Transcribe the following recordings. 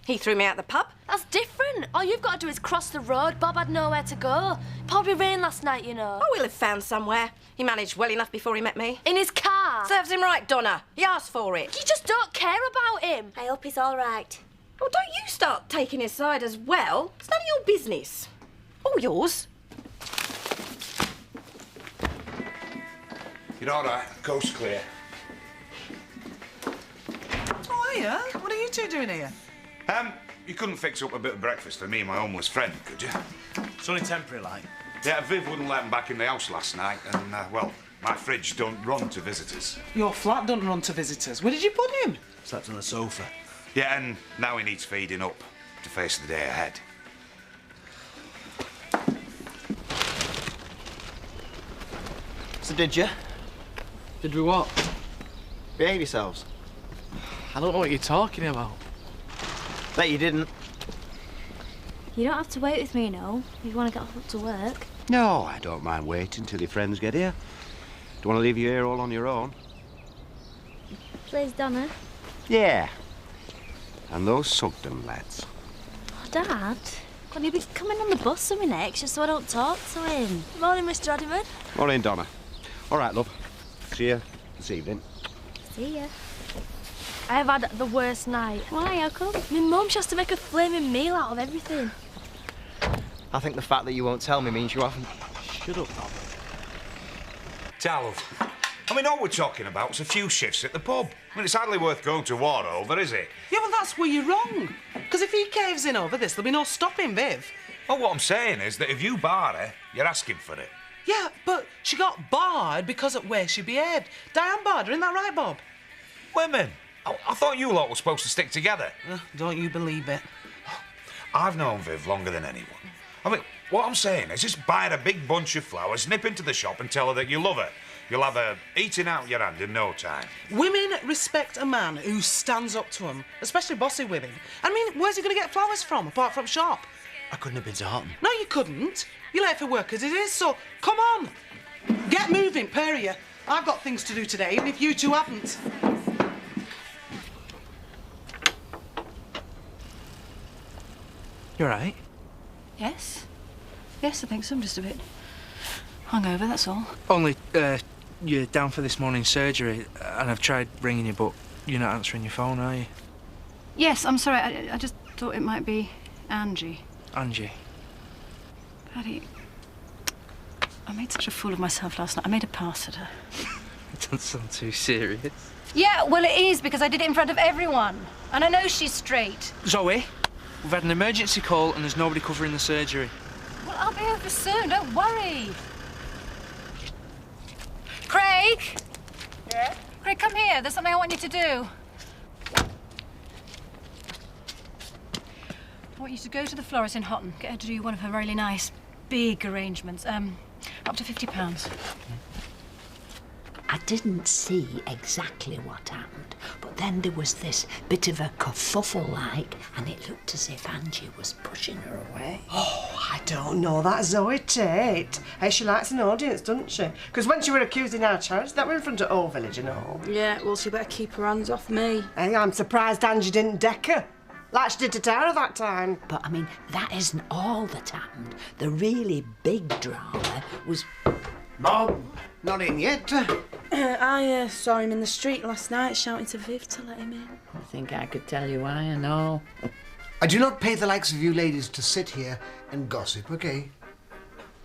He threw me out the pub. That's different. All you've got to do is cross the road. Bob had nowhere to go. Probably rained last night, you know. Oh, he'll have found somewhere. He managed well enough before he met me. In his car. Serves him right, Donna. He asked for it. You just don't care about him. I hope he's all right. Well, don't you start taking his side as well. It's none of your business. All yours. You're all right. Coast clear. Oh, hiya. What are you two doing here? You couldn't fix up a bit of breakfast for me and my homeless friend, could you? It's only temporary, like. Yeah, Viv wouldn't let him back in the house last night, and, well, my fridge don't run to visitors. Your flat doesn't run to visitors. Where did you put him? Slept on the sofa. Yeah, and now he needs feeding up to face the day ahead. So did you? Did we what? Behave yourselves. I don't know what you're talking about. Bet you didn't. You don't have to wait with me, no, if you want to get off to work. No, I don't mind waiting till your friends get here. Don't want to leave you here all on your own. Please, Donna. Yeah. And those Sugden lads. Oh, Dad. Can you be coming on the bus with me next, just so I don't talk to him? Morning, Mr. Addiman. Morning, Donna. All right, love. See you this evening. See ya. I have had the worst night. Why, how come? My mum has to make a flaming meal out of everything. I think the fact that you won't tell me means you haven't. Shut up, Bob. Love. I mean, all we're talking about is a few shifts at the pub. I mean, it's hardly worth going to war over, is it? Yeah, well, that's where you're wrong. Because if he caves in over this, there'll be no stopping Viv. Well, what I'm saying is that if you bar her, you're asking for it. Yeah, but she got barred because of where she behaved. Diane barred her, isn't that right, Bob? Women. I thought you lot were supposed to stick together. Don't you believe it? I've known Viv longer than anyone. I mean, what I'm saying is just buy her a big bunch of flowers, nip into the shop and tell her that you love her. You'll have her eating out your hand in no time. Women respect a man who stands up to them, especially bossy women. I mean, where's he going to get flowers from, apart from shop? I couldn't have been to Harton. No, you couldn't. You're late for work as it is, so come on. Get moving, pair of you. I've got things to do today, even if you two haven't. You all right? Yes. Yes, I think so. I'm just a bit hungover, that's all. Only, you're down for this morning's surgery, and I've tried ringing you, but you're not answering your phone, are you? Yes, I'm sorry. I just thought it might be Angie. Angie? Paddy, I made such a fool of myself last night. I made a pass at her. Don't sound too serious. Yeah, well, it is, because I did it in front of everyone. And I know she's straight. Zoe, we've had an emergency call and there's nobody covering the surgery. Well, I'll be over soon. Don't worry. Craig? Yeah? Craig, come here. There's something I want you to do. I want you to go to the florist in Houghton. Get her to do one of her really nice, big arrangements. Up to £50. I didn't see exactly what happened, but then there was this bit of a kerfuffle-like, and it looked as if Angie was pushing her away. Oh, I don't know that Zoe Tate. Hey, she likes an audience, doesn't she? Because when she were accusing our charity, that were in front of all village and all. Yeah, well, she better keep her hands off me. Hey, I'm surprised Angie didn't deck her, like she did to Tara that time. But, I mean, that isn't all that happened. The really big drama was... Bob, not in yet. I saw him in the street last night shouting to Viv to let him in. I think I could tell you why and all. I do not pay the likes of you ladies to sit here and gossip, OK?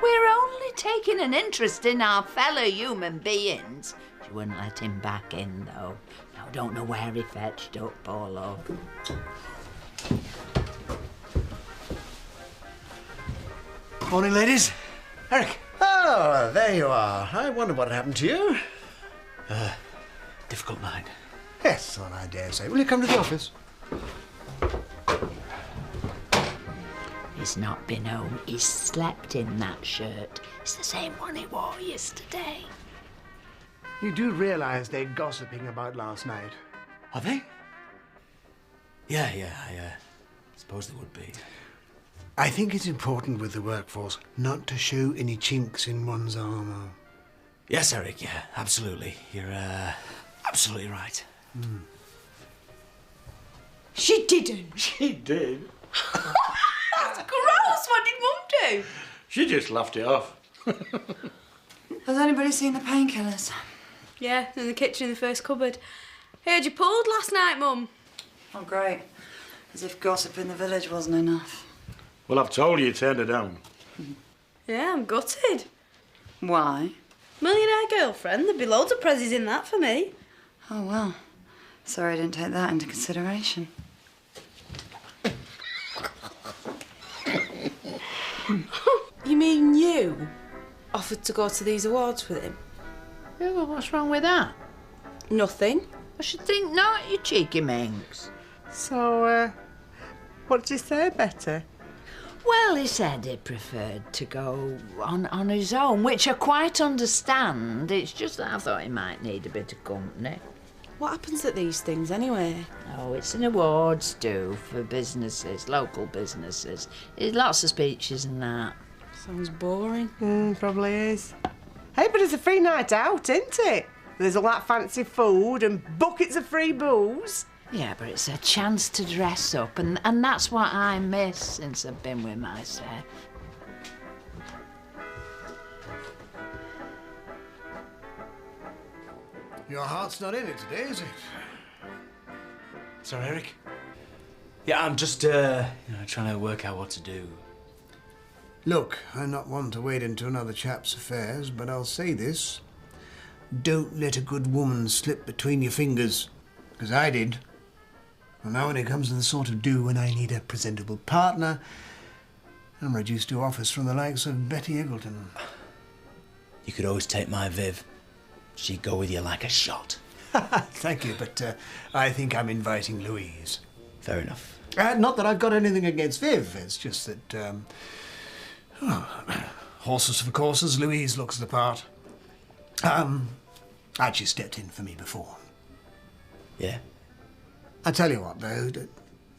We're only taking an interest in our fellow human beings. She wouldn't let him back in, though. I don't know where he fetched up, poor love. Morning, ladies. Eric. Oh, there you are. I wonder what happened to you. Difficult night. Yes, well, I dare say. Will you come to the office? He's not been home. He's slept in that shirt. It's the same one he wore yesterday. You do realise they're gossiping about last night? Are they? Yeah, I suppose they would be. I think it's important with the workforce not to show any chinks in one's armour. Yes, Eric, yeah, absolutely. You're absolutely right. She didn't. She did. That's gross. What did Mum do? She just laughed it off. Has anybody seen the painkillers? Yeah, in the kitchen in the first cupboard. Heard you pulled last night, Mum. Oh, great. As if gossip in the village wasn't enough. Well, I've told you, turned her down. Yeah, I'm gutted. Why? Millionaire girlfriend. There'd be loads of prezzies in that for me. Oh, well. Sorry I didn't take that into consideration. You mean you offered to go to these awards with him? Yeah, well, what's wrong with that? Nothing. I should think not, you cheeky minx. So, what did you say, Betty? Well, he said he preferred to go on his own, which I quite understand. It's just that I thought he might need a bit of company. What happens at these things, anyway? Oh, it's an awards do for businesses, local businesses. There's lots of speeches and that. Sounds boring. Probably is. Hey, but it's a free night out, isn't it? There's all that fancy food and buckets of free booze. Yeah, but it's a chance to dress up, and that's what I miss since I've been with my Seth. Your heart's not in it today, is it? Sorry, Eric. Yeah, I'm just, trying to work out what to do. Look, I'm not one to wade into another chap's affairs, but I'll say this. Don't let a good woman slip between your fingers, because I did. And now when it comes to the sort of do when I need a presentable partner, I'm reduced to offers from the likes of Betty Eggleton. You could always take my Viv. She'd go with you like a shot. Thank you, but I think I'm inviting Louise. Fair enough. Not that I've got anything against Viv, it's just that, horses for courses, Louise looks the part. Actually stepped in for me before. Yeah? I tell you what, though,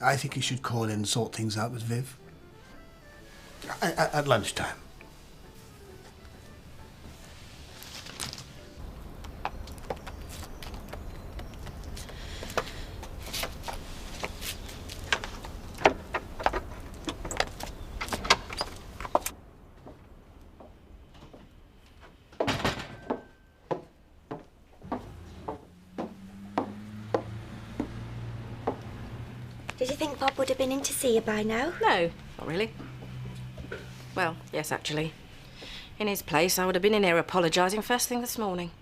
I think you should call in and sort things out with Viv. At lunchtime. Did you think Bob would have been in to see you by now? No, not really. Well, yes, actually. In his place, I would have been in here apologising first thing this morning.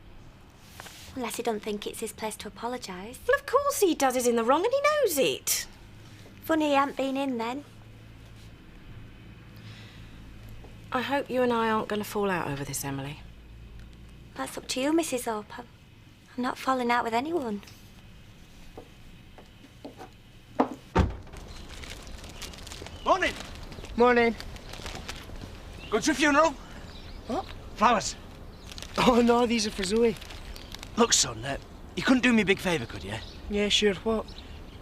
Unless he don't think it's his place to apologise. Well, of course he does. He's in the wrong and he knows it. Funny he hadn't been in then. I hope you and I aren't going to fall out over this, Emily. That's up to you, Mrs. Hope. I'm not falling out with anyone. Morning. Morning. Going to a funeral? What? Flowers. Oh, no, these are for Zoe. Look, son, you couldn't do me a big favour, could you? Yeah, sure, what?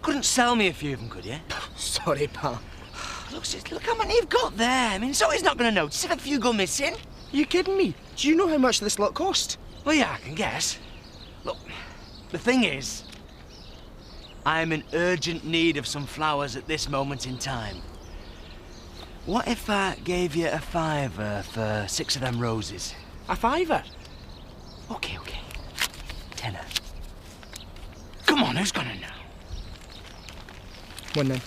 Couldn't sell me a few of them, could you? Sorry, pal. Look, sis, look how many you've got there. I mean, Zoe's not going to notice if a few go missing. You kidding me? Do you know how much this lot cost? Well, yeah, I can guess. Look, the thing is, I'm in urgent need of some flowers at this moment in time. What if I gave you a £5 for 6 of them roses? A £5? Okay. £10. Come on, who's gonna know? One then.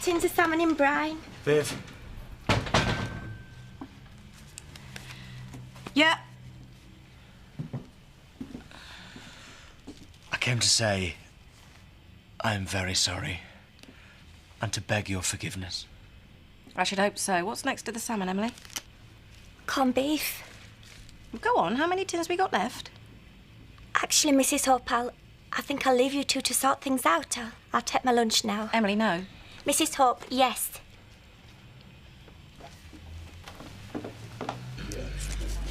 Tins of salmon in brine. Viv. Yeah. I came to say I am very sorry and to beg your forgiveness. I should hope so. What's next to the salmon, Emily? Corned beef. Go on, how many tins we got left? Actually, Mrs. Hope, I think I'll leave you two to sort things out. I'll take my lunch now. Emily, no. Mrs. Hope, yes.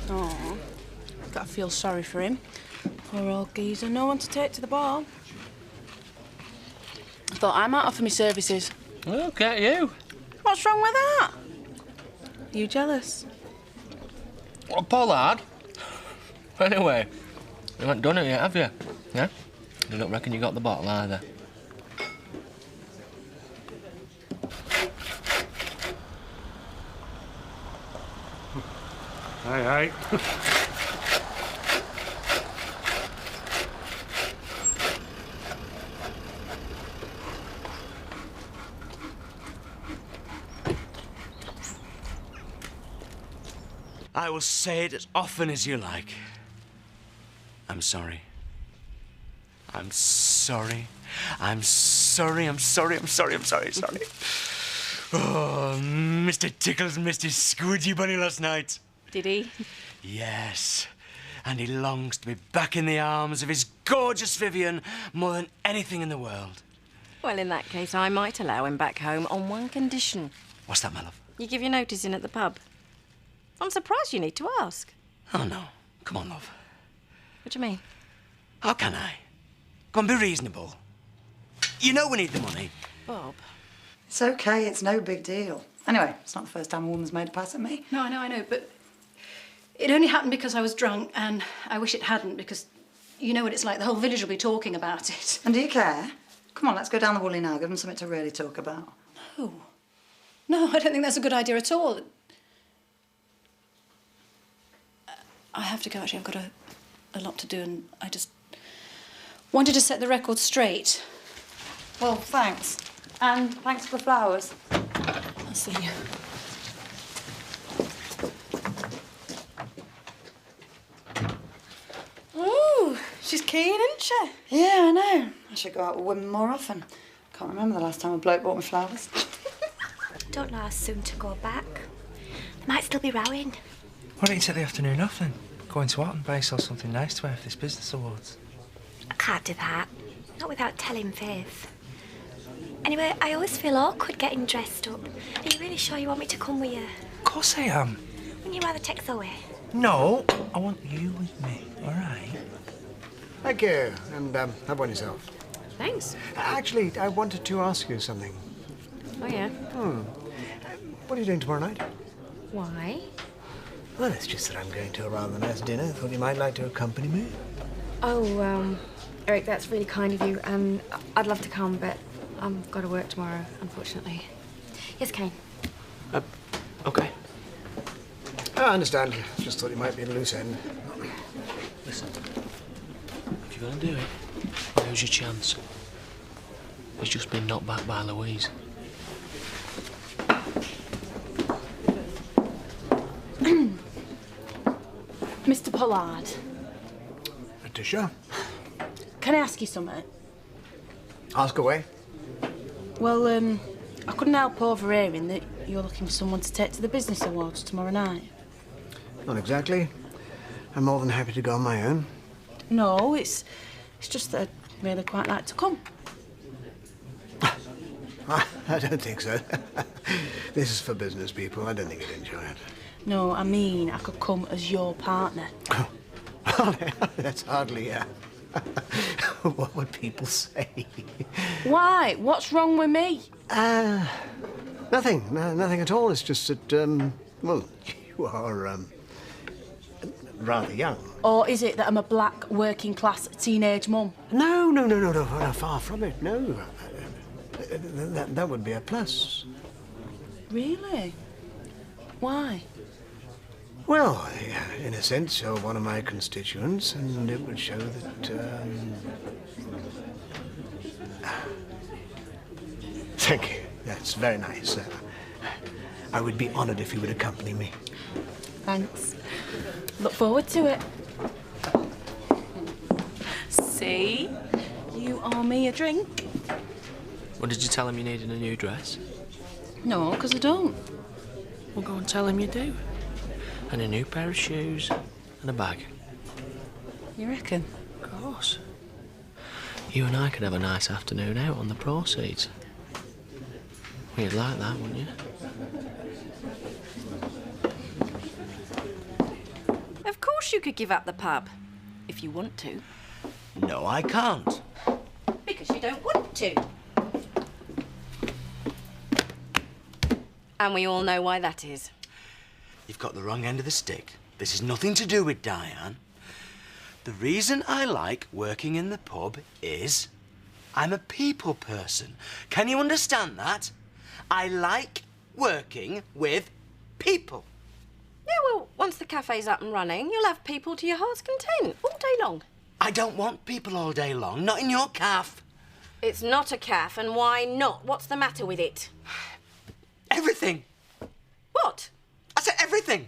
Oh, gotta feel sorry for him. Poor old geezer, no one to take to the ball. I thought I might offer me services. Look at you. What's wrong with that? You jealous? Well, Pollard. Anyway, you haven't done it yet, have you? Yeah? I don't reckon you got the bottle either. Aye, aye. I will say it as often as you like. I'm sorry. I'm sorry. I'm sorry, I'm sorry, I'm sorry, I'm sorry, sorry. Oh, Mr. Tickles missed his squidgy bunny last night. Did he? Yes. And he longs to be back in the arms of his gorgeous Vivian more than anything in the world. Well, in that case, I might allow him back home on one condition. What's that, my love? You give your notice in at the pub. I'm surprised you need to ask. Oh, no. Come on, love. What do you mean? How can I? Go on, be reasonable. You know we need the money. Bob. It's okay, it's no big deal. Anyway, it's not the first time a woman's made a pass at me. No, I know, but it only happened because I was drunk, and I wish it hadn't, because you know what it's like. The whole village will be talking about it. And do you care? Come on, let's go down the Woolly now. Give them something to really talk about. No. No, I don't think that's a good idea at all. I have to go, actually. I've got a lot to do, and I just wanted to set the record straight. Well, thanks. And thanks for the flowers. I'll see you. Ooh, she's keen, isn't she? Yeah, I know. I should go out with women more often. Can't remember the last time a bloke bought me flowers. Don't know how soon to go back. Might still be rowing. Why don't you take the afternoon off then? Go into Art and buy yourself something nice to wear for this business awards. I can't do that. Not without telling Faith. Anyway, I always feel awkward getting dressed up. Are you really sure you want me to come with you? Of course I am. Wouldn't you rather take Zoe? No, I want you with me, all right? Thank you, and have one yourself. Thanks. Actually, I wanted to ask you something. Oh, yeah? What are you doing tomorrow night? Why? Well, it's just that I'm going to a rather nice dinner. I thought you might like to accompany me. Oh, Eric, that's really kind of you, and I'd love to come, but I've got to work tomorrow, unfortunately. Yes, Kane? Okay. I understand. Just thought you might be at a loose end. Listen, if you're going to do it, now's your chance. He's just been knocked back by Louise. Mr. Pollard, Patricia? can I ask you something? Ask away. Well, I couldn't help overhearing that you're looking for someone to take to the business awards tomorrow night. Not exactly. I'm more than happy to go on my own. No, it's just that I'd really quite like to come. I don't think so. This is for business people. I don't think you'd enjoy it. No, I mean I could come as your partner. That's hardly... what would people say? Why? What's wrong with me? Nothing. Nothing at all. It's just that, well, you are, rather young. Or is it that I'm a black, working-class teenage mum? No, far from it, no. That would be a plus. Really? Why? Well, in a sense, you're one of my constituents, and it would show that, Thank you. That's very nice. I would be honoured if you would accompany me. Thanks. Look forward to it. See? You owe me a drink. Well, did you tell him you needed a new dress? No, because I don't. Well, go and tell him you do. And a new pair of shoes and a bag. You reckon? Of course. You and I could have a nice afternoon out on the proceeds. Well, you'd like that, wouldn't you? Of course you could give up the pub. if you want to. No, I can't. Because you don't want to. And we all know why that is. You've got the wrong end of the stick. This has nothing to do with Diane. The reason I like working in the pub is I'm a people person. Can you understand that? I like working with people. Yeah, well, once the cafe's up and running, you'll have people to your heart's content all day long. I don't want people all day long, not in your caff. It's not a caff, and why not? What's the matter with it? Everything. What? I said everything.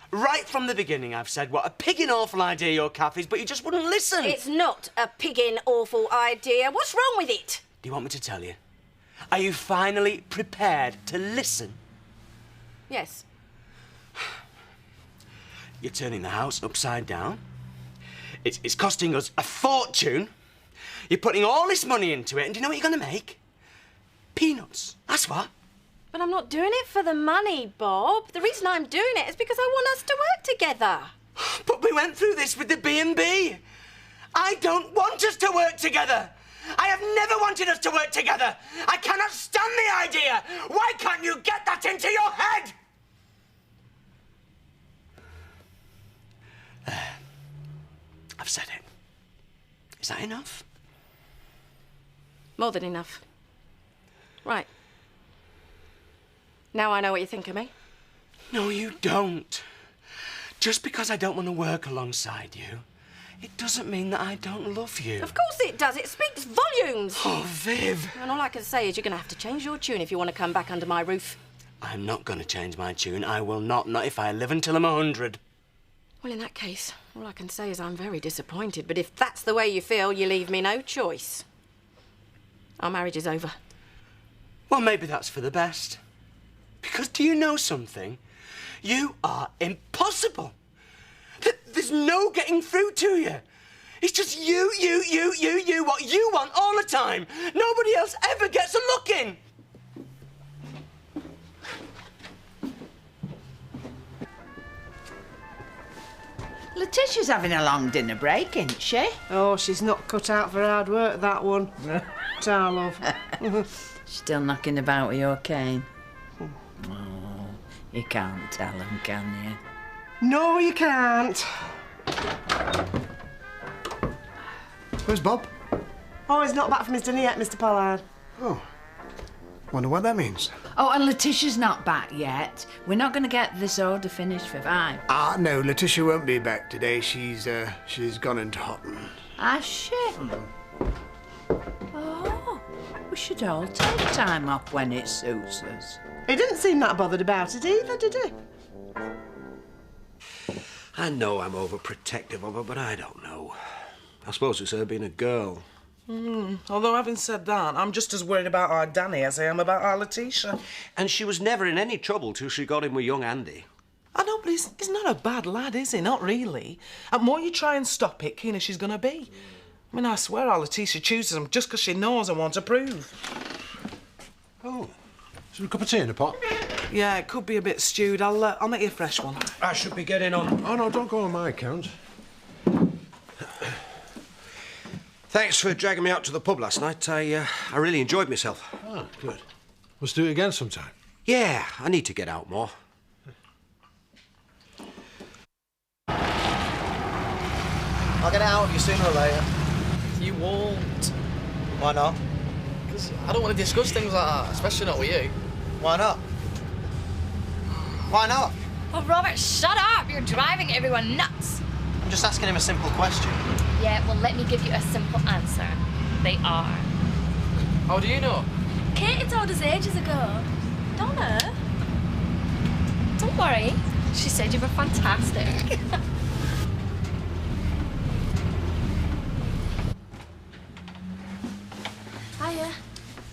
Right from the beginning, I've said what a piggin' awful idea your caff is, but you just wouldn't listen. It's not a piggin' awful idea. What's wrong with it? Do you want me to tell you? Are you finally prepared to listen? Yes. You're turning the house upside down. It's costing us a fortune. You're putting all this money into it, and do you know what you're going to make? Peanuts. That's what. But I'm not doing it for the money, Bob. The reason I'm doing it is because I want us to work together. But we went through this with the B&B. I don't want us to work together. I have never wanted us to work together. I cannot stand the idea. Why can't you get that into your head? I've said it. Is that enough? More than enough. Right. Now I know what you think of me. No, you don't. Just because I don't want to work alongside you, it doesn't mean that I don't love you. Of course it does. It speaks volumes. Oh, Viv. And all I can say is you're going to have to change your tune if you want to come back under my roof. I'm not going to change my tune. I will not if I live until I'm 100. Well, in that case, all I can say is I'm very disappointed. But if that's the way you feel, you leave me no choice. Our marriage is over. Well, maybe that's for the best. Because do you know something? You are impossible. There's no getting through to you. It's just you, what you want all the time. Nobody else ever gets a look in. Letitia's having a long dinner break, isn't she? Oh, she's not cut out for hard work, that one. Ta, love. Still knocking about with your cane? Oh, you can't tell him, can you? No, you can't. Where's Bob? Oh, he's not back from his dinner yet, Mr. Pollard. Oh. Wonder what that means. Oh, and Letitia's not back yet. We're not going to get this order finished for 5. No, Letitia won't be back today. She's gone into Houghton. Has she? Oh, we should all take time off when it suits us. He didn't seem that bothered about it either, did he? I know I'm overprotective of her, but I don't know. I suppose it's her being a girl. Although, having said that, I'm just as worried about our Danny as I am about our Letitia. And she was never in any trouble till she got in with young Andy. I know, but he's not a bad lad, is he? Not really. And more you try and stop it, keener she's going to be. I mean, I swear our Letitia chooses him just because she knows and wants to prove. Oh, is there a cup of tea in the pot? Yeah, it could be a bit stewed. I'll make you a fresh one. I should be getting on. Oh, no, don't go on my account. Thanks for dragging me out to the pub last night. I really enjoyed myself. Ah, good. Let's do it again sometime. Yeah, I need to get out more. I'll get it out of you sooner or later. You won't. Why not? Because I don't want to discuss things like that, especially not with you. Why not? Why not? Oh, Robert, shut up! You're driving everyone nuts. I'm just asking him a simple question. Yeah, well, let me give you a simple answer. They are. How do you know? Katie told us ages ago. Donna? Don't worry. She said you were fantastic. Hiya.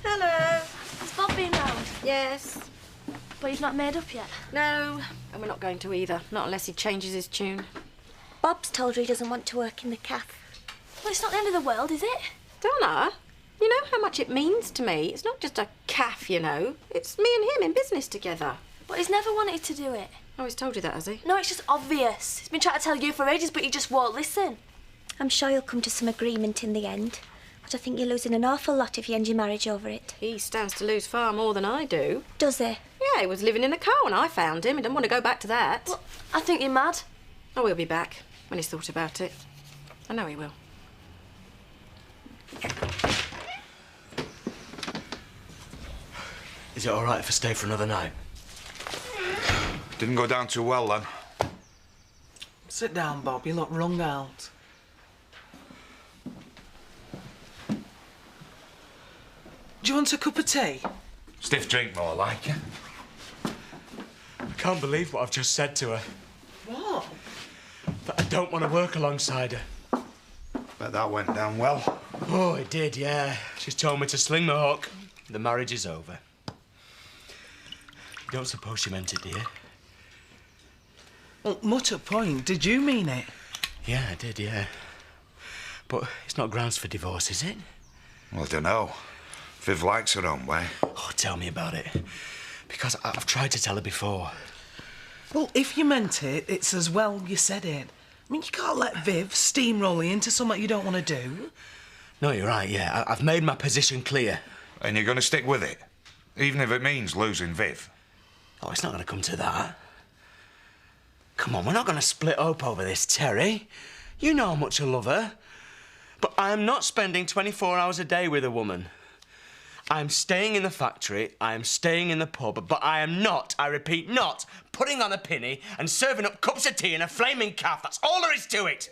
Hello. Has Bob been round? Yes. But he's not made up yet? No. And we're not going to either. Not unless he changes his tune. Bob's told her he doesn't want to work in the cafe. Well, it's not the end of the world, is it? Donna, you know how much it means to me. It's not just a caff, you know. It's me and him in business together. But he's never wanted to do it. Oh, he's told you that, has he? No, it's just obvious. He's been trying to tell you for ages, but you just won't listen. I'm sure you'll come to some agreement in the end. But I think you're losing an awful lot if you end your marriage over it. He stands to lose far more than I do. Does he? Yeah, he was living in a car when I found him. He didn't want to go back to that. Well, I think you're mad. Oh, he'll be back when he's thought about it. I know he will. Is it all right if I stay for another night? Didn't go down too well, then. Sit down, Bob. You look wrung out. Do you want a cup of tea? Stiff drink, more like it. I can't believe what I've just said to her. What? That I don't want to work alongside her. Bet that went down well. Oh, it did, yeah. She's told me to sling my hook. The marriage is over. You don't suppose she meant it, do you? Well, much a point. Did you mean it? Yeah, I did, yeah. But it's not grounds for divorce, is it? Well, I don't know. Viv likes her own way. Oh, tell me about it. Because I've tried to tell her before. Well, if you meant it, it's as well you said it. I mean, you can't let Viv steamroll you into something you don't want to do. No, you're right, yeah. I've made my position clear. And you're going to stick with it? Even if it means losing Viv? Oh, it's not going to come to that. Come on, we're not going to split up over this, Terry. You know how much I love her. But I'm not spending 24 hours a day with a woman. I'm staying in the factory, I am staying in the pub, but I am not, I repeat, not putting on a pinny and serving up cups of tea in a flaming calf. That's all there is to it.